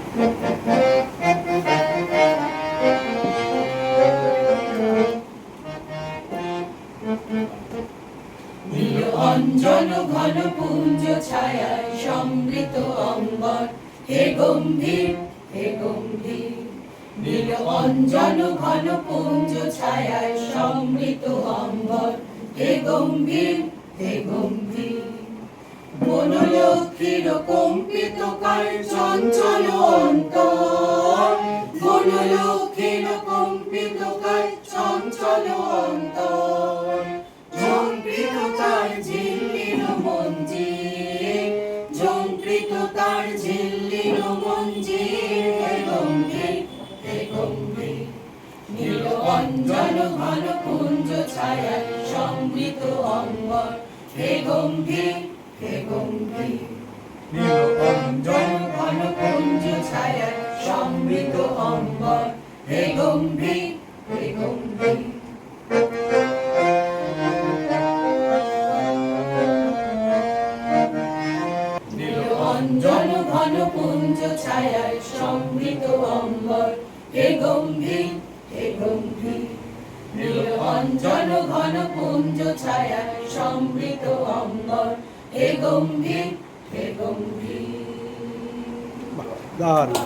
নীল অঞ্জন ঘন পুঞ্জ ছায়ায় সমৃত অম্বর, হে গম্ভীর হে গম্ভীর। নীল অঞ্জন ঘন পুঞ্জ ছায়ায় সমৃত অম্বর, হে গম্ভীর হে গম্ভীর। বনলক্ষ্মীর কম্পিত কায় চঞ্চল অন্তর, বনলক্ষ্মীর কম্পিত কায় চঞ্চল অন্তর। ঝঙ্কৃত তার ঝিল্লির মঞ্জির, ঝঙ্কৃত তার ঝিল্লির মঞ্জির, হে গম্ভীর হে গম্ভীর। নীল অঞ্জন ঘন পুঞ্জ ছায়ায় সমৃত অম্বর, হে গম্ভীর হে গম্ভীর। নীল অঞ্জন ঘন পুঞ্জ ছায়ায় সমৃত অম্বর, হে গম্ভীর হে গম্ভীর। নীল অঞ্জন ঘন পুঞ্জ ছায়ায় সমৃত অম্বর, হে গম্ভীর হে গম্ভীর। নীল অঞ্জন ঘন পুঞ্জ ছায়ায় সমৃত অম্বর, হে গম্ভীর হে গম্ভীর।